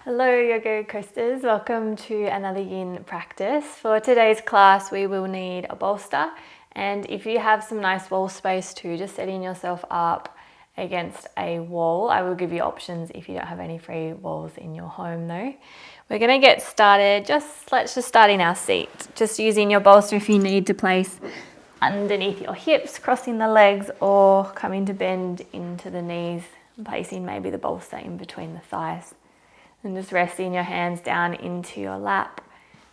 Hello Yoga Kristas, welcome to another yin practice. For today's class we will need a bolster, and if you have some nice wall space too, just setting yourself up against a wall. I will give you options if you don't have any free walls in your home though. We're going to get started, let's just start in our seat. Just using your bolster if you need to place underneath your hips, crossing the legs, or coming to bend into the knees and placing maybe the bolster in between the thighs. And just resting your hands down into your lap.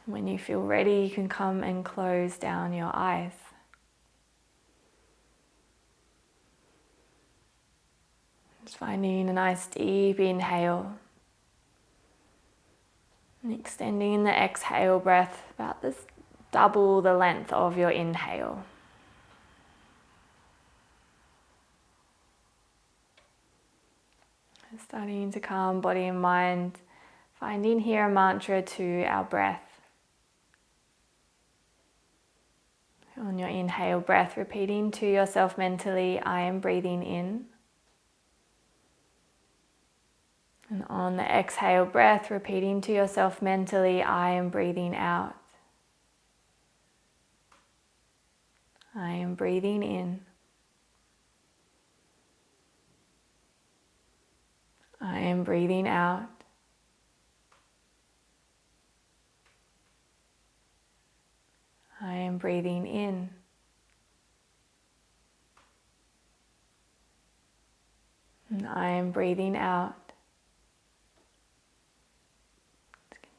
When you feel ready, you can come and close down your eyes. Just finding a nice deep inhale. And extending the exhale breath about double the length of your inhale. Starting to calm body and mind. Finding here a mantra to our breath. On your inhale breath, repeating to yourself mentally, I am breathing in. And on the exhale breath, repeating to yourself mentally, I am breathing out. I am breathing in. I am breathing out. I am breathing in. And I am breathing out.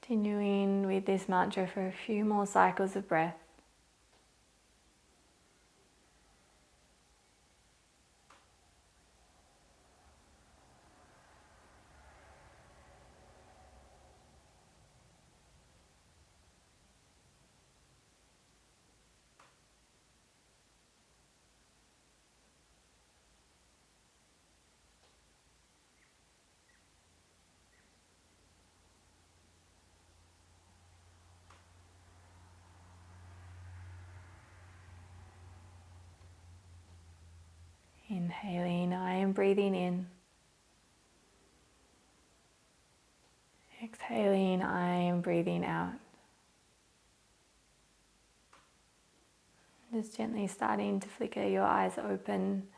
Continuing with this mantra for a few more cycles of breath. Inhaling, I am breathing in. Exhaling, I am breathing out. Just gently starting to flicker your eyes open.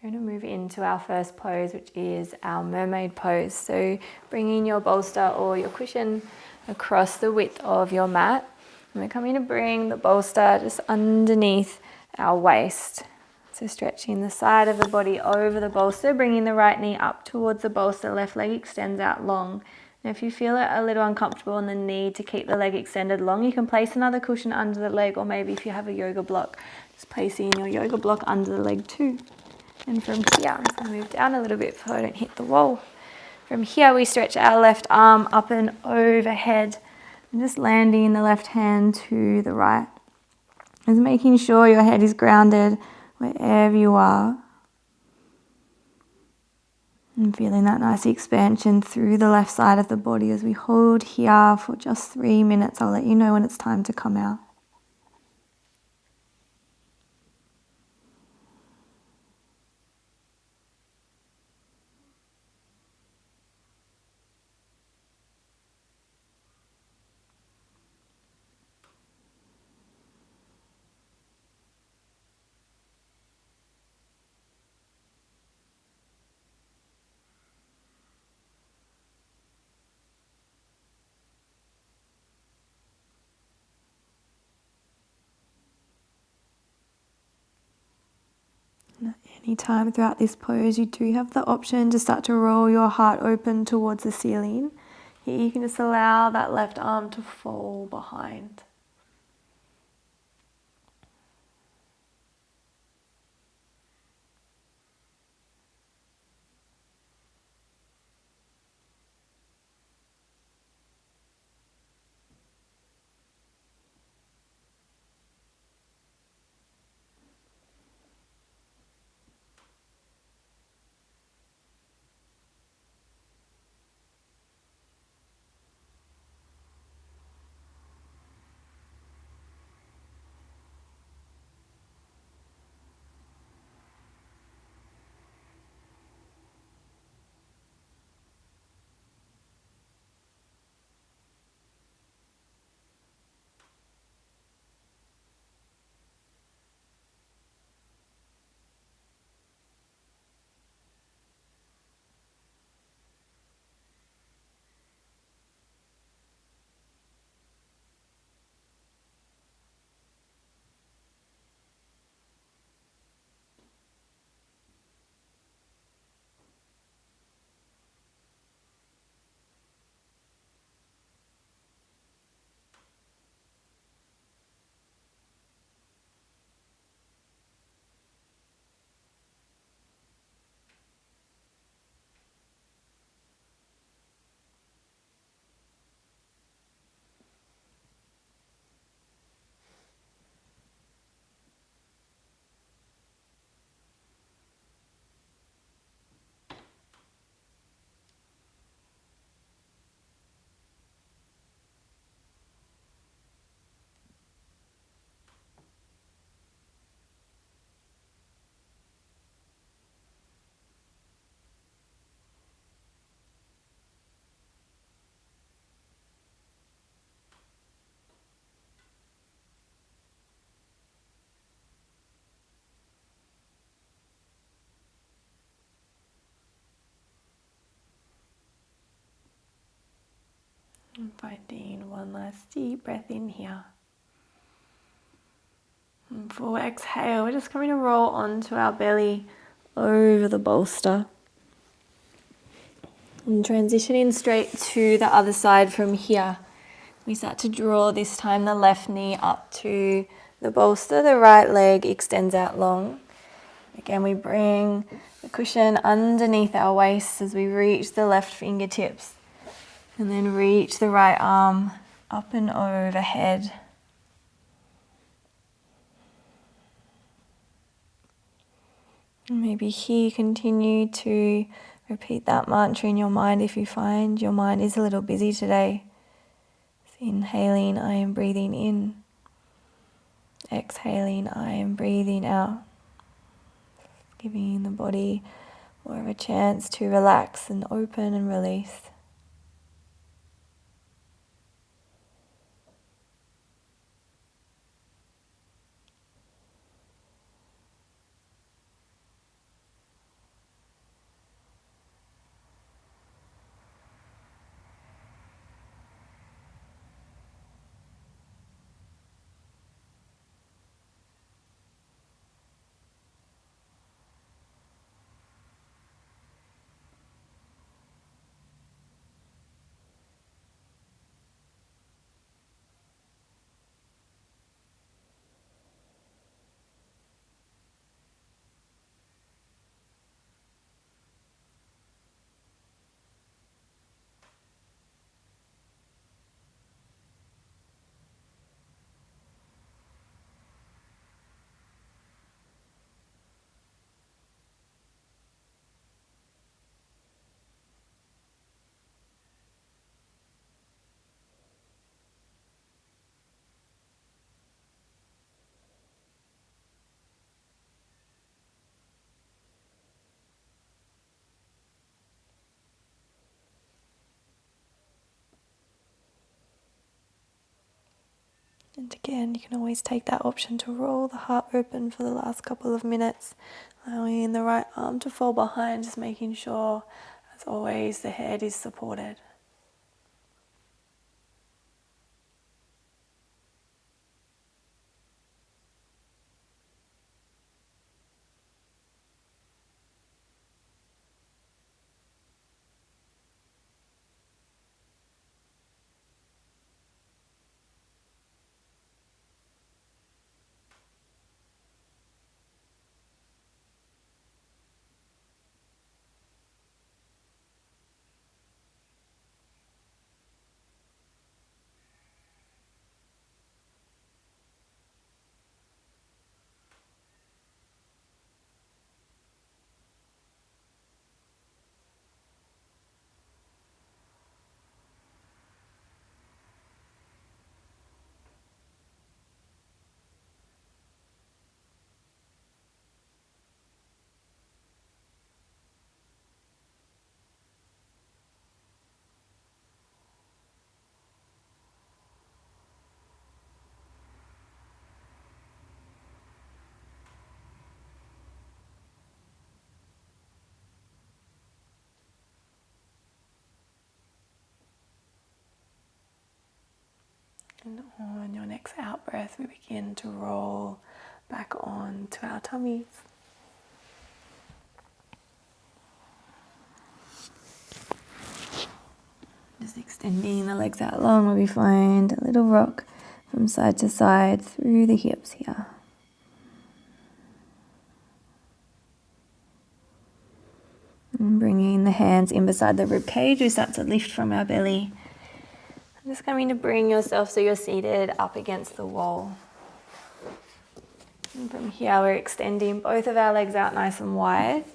We're going to move into our first pose, which is our mermaid pose. So bringing your bolster or your cushion across the width of your mat. And we're coming to bring the bolster just underneath our waist. So stretching the side of the body over the bolster, bringing the right knee up towards the bolster, left leg extends out long. Now if you feel it a little uncomfortable and the need to keep the leg extended long, you can place another cushion under the leg, or maybe if you have a yoga block, just placing your yoga block under the leg too. And from here, I'm just going to move down a little bit so I don't hit the wall. From here we stretch our left arm up and overhead, and just landing the left hand to the right. Just making sure your head is grounded wherever you are. And feeling that nice expansion through the left side of the body as we hold here for just 3 minutes. I'll let you know when it's time to come out. Anytime throughout this pose, you do have the option to start to roll your heart open towards the ceiling. Here you can just allow that left arm to fall behind. And finding one last deep breath in here. And full exhale, we're just coming to roll onto our belly over the bolster. And transitioning straight to the other side from here. We start to draw this time the left knee up to the bolster, the right leg extends out long. Again, we bring the cushion underneath our waist as we reach the left fingertips and then reach the right arm up and overhead. And maybe here continue to repeat that mantra in your mind if you find your mind is a little busy today. So inhaling, I am breathing in. Exhaling, I am breathing out. Giving the body more of a chance to relax and open and release. And again, you can always take that option to roll the heart open for the last couple of minutes, allowing the right arm to fall behind, just making sure, as always, the head is supported. And on your next out breath, we begin to roll back on to our tummies. Just extending the legs out long where we find a little rock from side to side through the hips here. And bringing the hands in beside the rib cage, we start to lift from our belly. Just coming to bring yourself so you're seated up against the wall. And from here, we're extending both of our legs out nice and wide.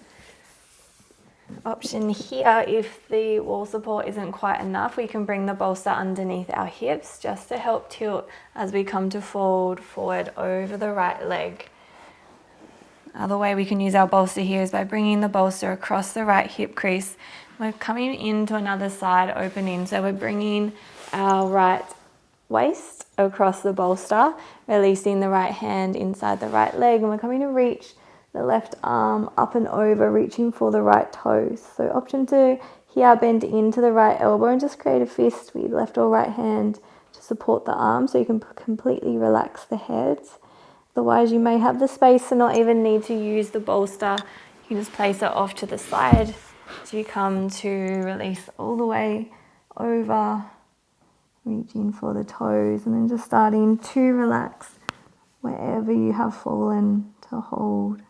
Option here, if the wall support isn't quite enough, we can bring the bolster underneath our hips just to help tilt as we come to fold forward over the right leg. Other way we can use our bolster here is by bringing the bolster across the right hip crease. We're coming into another side opening, so we're bringing our right waist across the bolster, releasing the right hand inside the right leg, and we're coming to reach the left arm up and over, reaching for the right toes. So option to Here, bend into the right elbow and just create a fist with left or right hand to support the arm so you can completely relax the head. Otherwise, you may have the space to not even need to use the bolster. You can just place it off to the side as you come to release all the way over, reaching for the toes, and then just starting to relax wherever you have fallen to hold.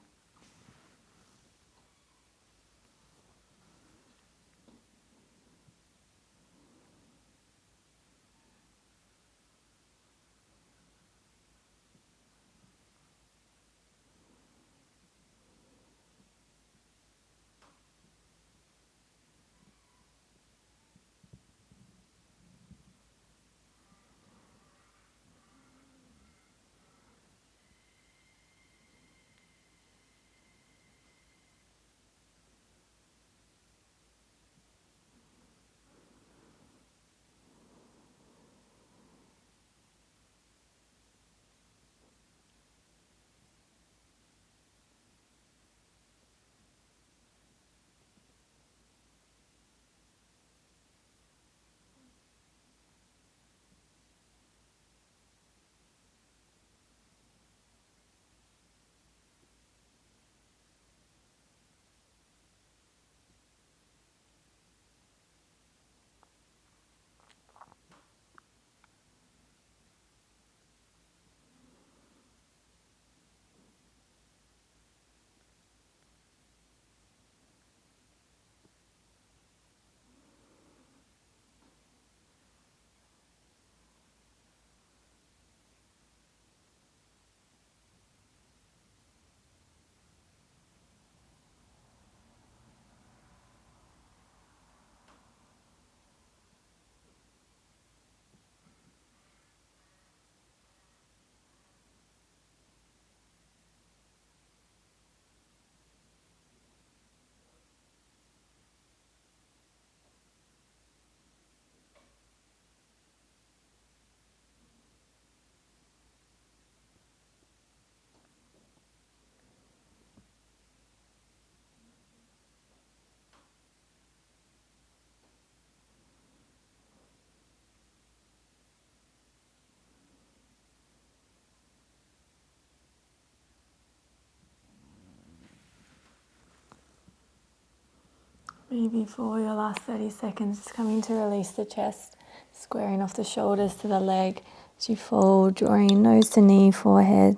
Maybe for your last 30 seconds, just coming to release the chest, squaring off the shoulders to the leg as you fold, drawing nose to knee, forehead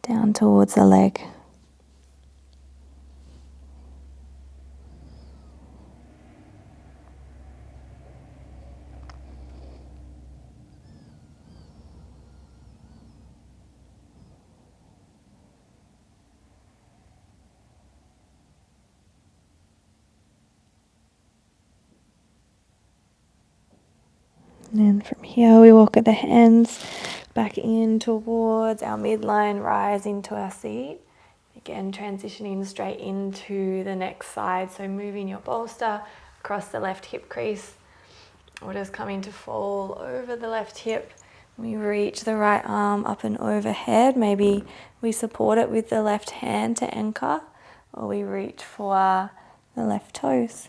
down towards the leg. And then from here we walk at the hands back in towards our midline, rise into our seat. Again, transitioning straight into the next side. So moving your bolster across the left hip crease, or just coming to fall over the left hip. We reach the right arm up and overhead. Maybe we support it with the left hand to anchor, or we reach for the left toes.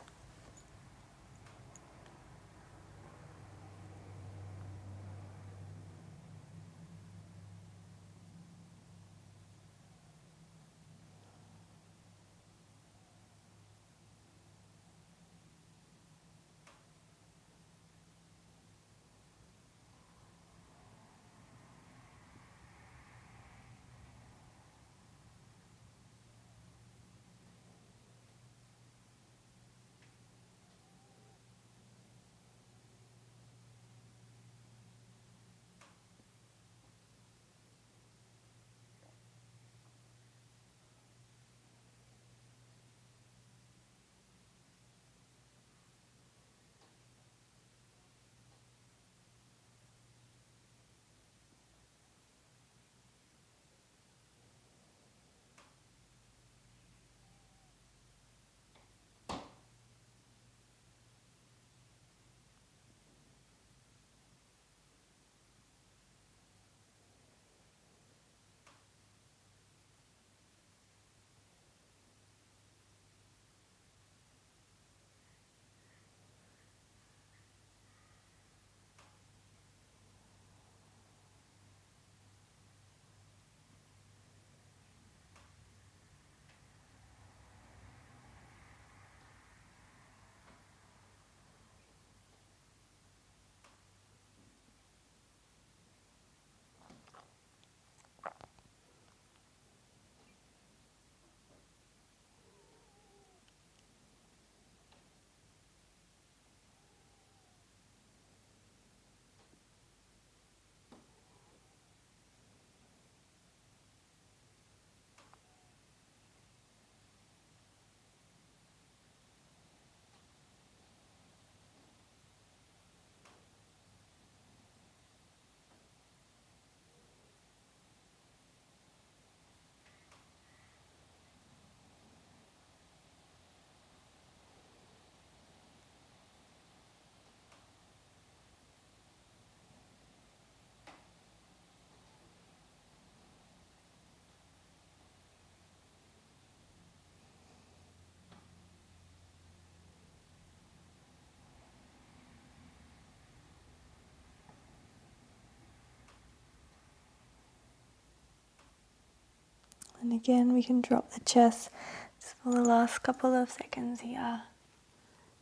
And again, we can drop the chest just for the last couple of seconds here.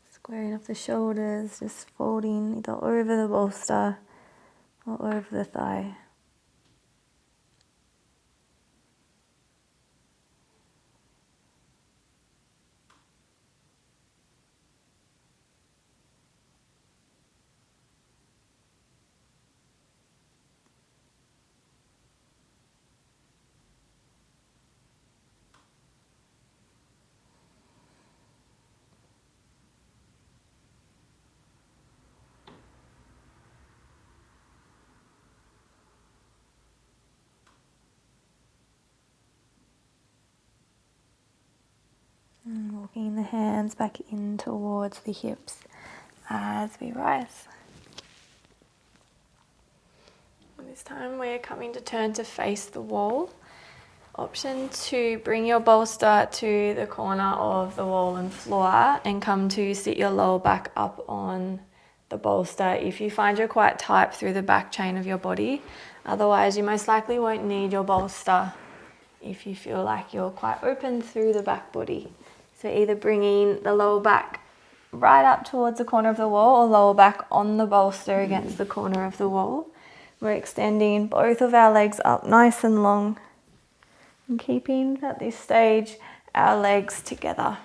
Squaring up the shoulders, just folding either over the bolster or over the thigh. And walking the hands back in towards the hips as we rise. This time we're coming to turn to face the wall. Option to bring your bolster to the corner of the wall and floor and come to sit your lower back up on the bolster if you find you're quite tight through the back chain of your body. Otherwise, you most likely won't need your bolster if you feel like you're quite open through the back body. So either bringing the lower back right up towards the corner of the wall or lower back on the bolster against the corner of the wall. We're extending both of our legs up nice and long and keeping at this stage our legs together.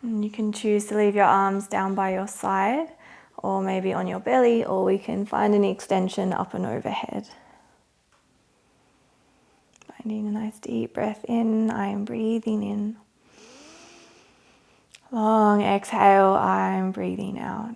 And you can choose to leave your arms down by your side or maybe on your belly, or we can find an extension up and overhead. Finding a nice deep breath in, I am breathing in. Long exhale, I am breathing out.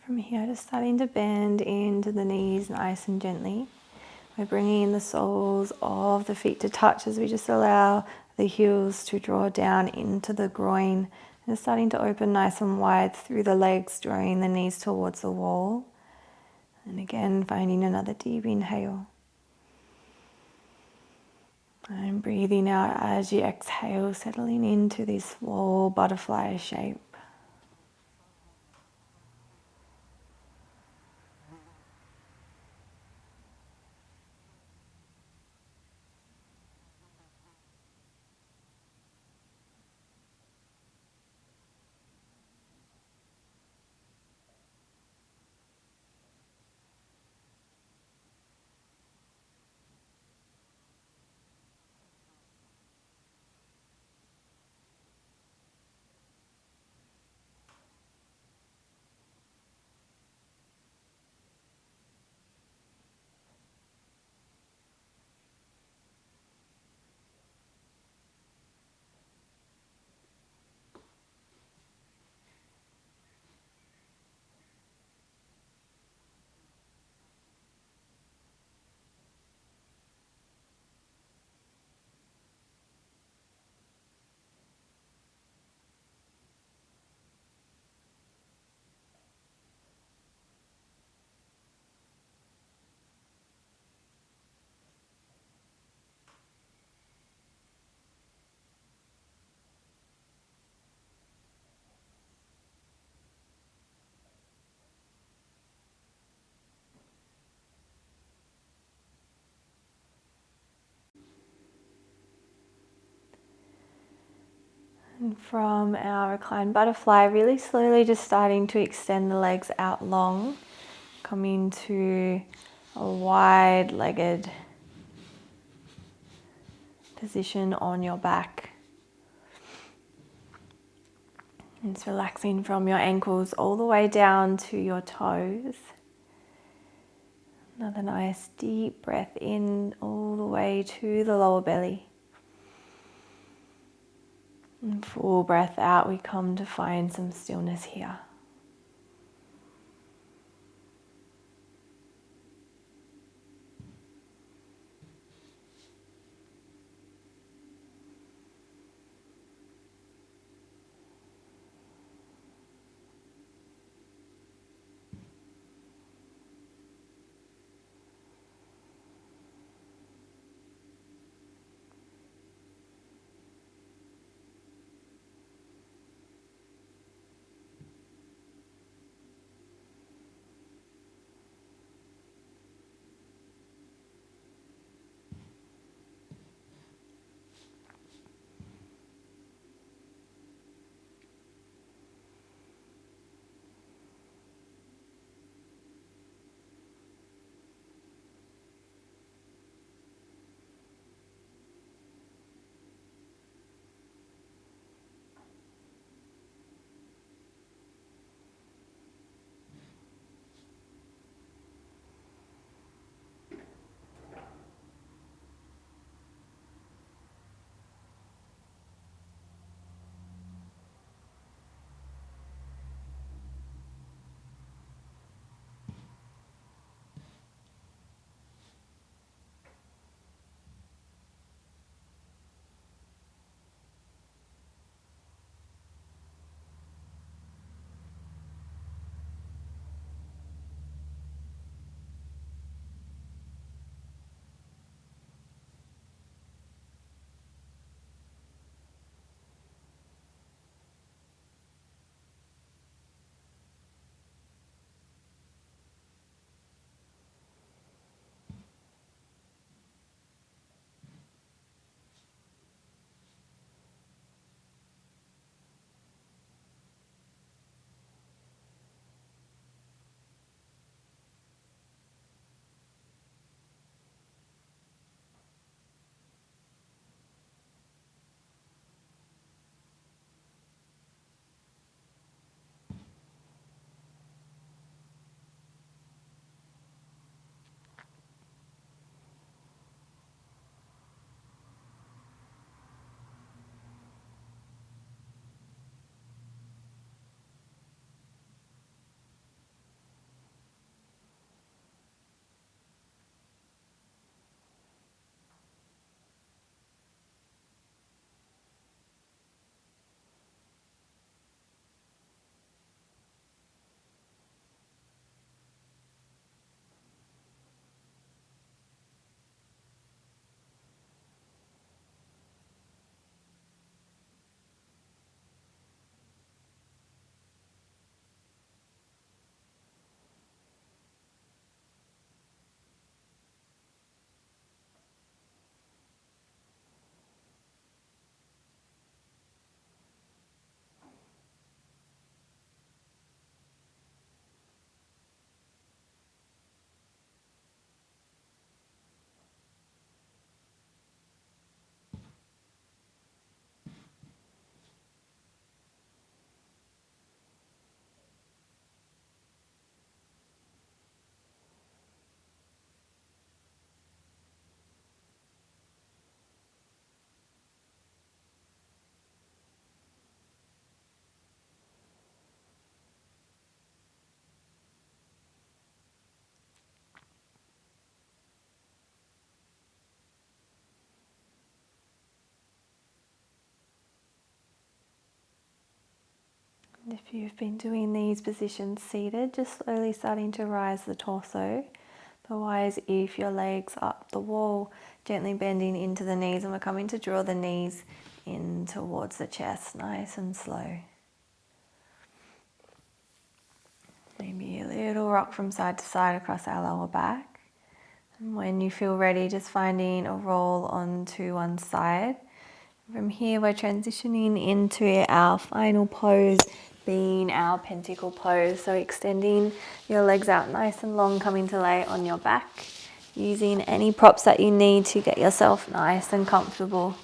From here, just starting to bend into the knees nice and gently. We're bringing in the soles of the feet to touch as we just allow the heels to draw down into the groin. And starting to open nice and wide through the legs, drawing the knees towards the wall. And again, finding another deep inhale. And breathing out as you exhale, settling into this small butterfly shape. And from our reclined butterfly, really slowly just starting to extend the legs out long, coming to a wide-legged position on your back. And it's relaxing from your ankles all the way down to your toes. Another nice deep breath in all the way to the lower belly. And full breath out, we come to find some stillness here. And if you've been doing these positions seated, just slowly starting to rise the torso. Otherwise, if your legs are up the wall, gently bending into the knees, and we're coming to draw the knees in towards the chest, nice and slow. Maybe a little rock from side to side across our lower back. And when you feel ready, just finding a roll onto one side. From here, we're transitioning into our final pose, being our pentacle pose. So extending your legs out nice and long, coming to lay on your back, using any props that you need to get yourself nice and comfortable.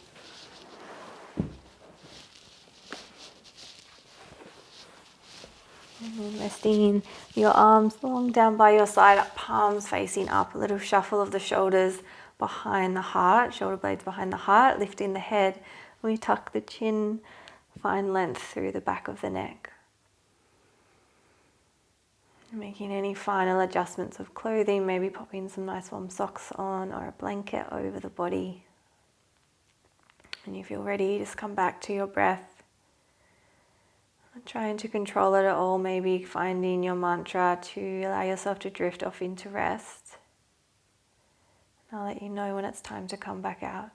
And resting your arms long down by your side, palms facing up, a little shuffle of the shoulders behind the heart, shoulder blades behind the heart, lifting the head. We tuck the chin, find length through the back of the neck. Making any final adjustments of clothing, maybe popping some nice warm socks on or a blanket over the body. When you feel ready, just come back to your breath. Not trying to control it at all, maybe finding your mantra to allow yourself to drift off into rest. I'll let you know when it's time to come back out.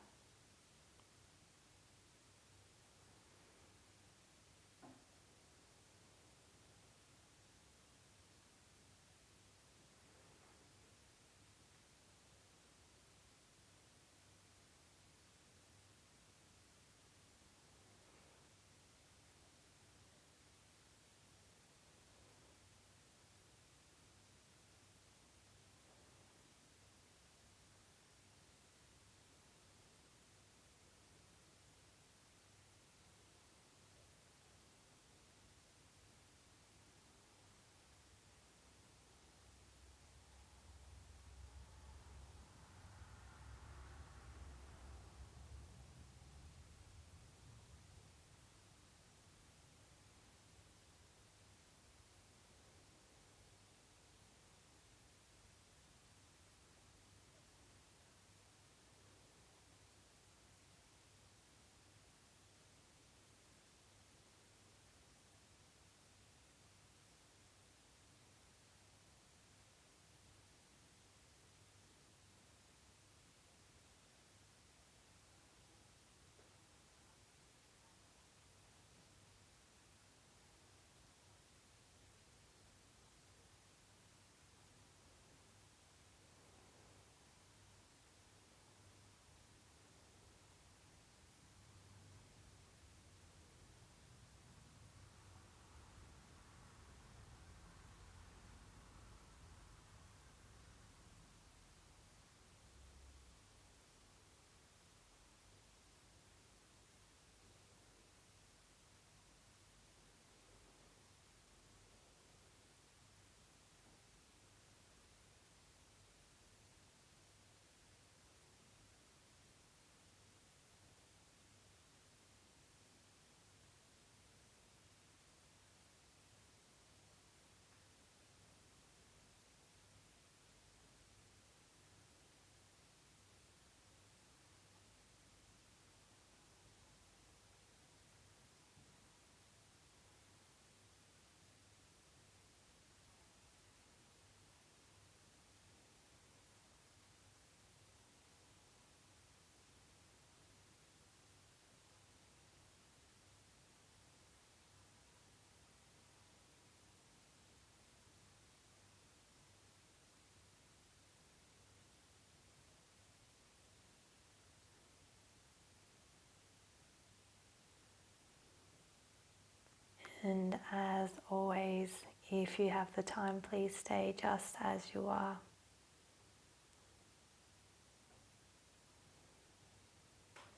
And as always, if you have the time, please stay just as you are.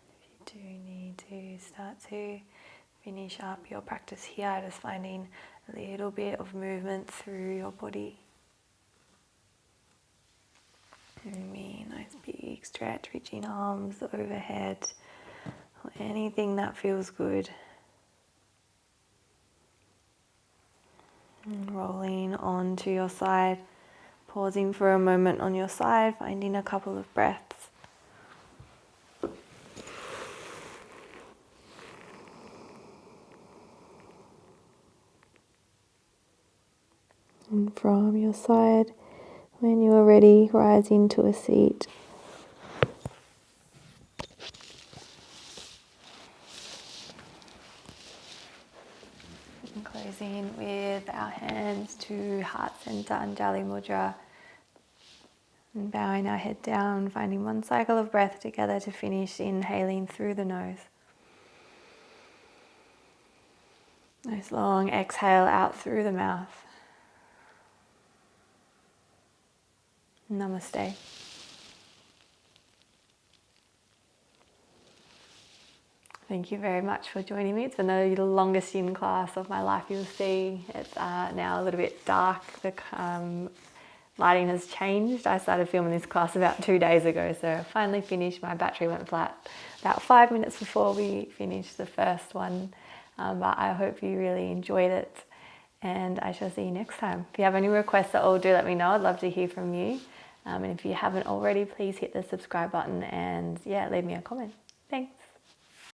If you do need to start to finish up your practice here, just finding a little bit of movement through your body. Maybe a nice big stretch, reaching arms overhead, or anything that feels good. And rolling onto your side, pausing for a moment on your side, finding a couple of breaths. in from your side. When you are ready, rise into a seat. And closing with our hands to heart center, Anjali Mudra. And bowing our head down, finding one cycle of breath together to finish, inhaling through the nose. Nice long exhale out through the mouth. Namaste. Thank you very much for joining me. It's been the longest yin class of my life, you'll see. It's now a little bit dark. The lighting has changed. I started filming this class about 2 days ago, so I finally finished. My battery went flat about 5 minutes before we finished the first one. But I hope you really enjoyed it, and I shall see you next time. If you have any requests at all, do let me know. I'd love to hear from you. And if you haven't already, please hit the subscribe button and leave me a comment. Thanks.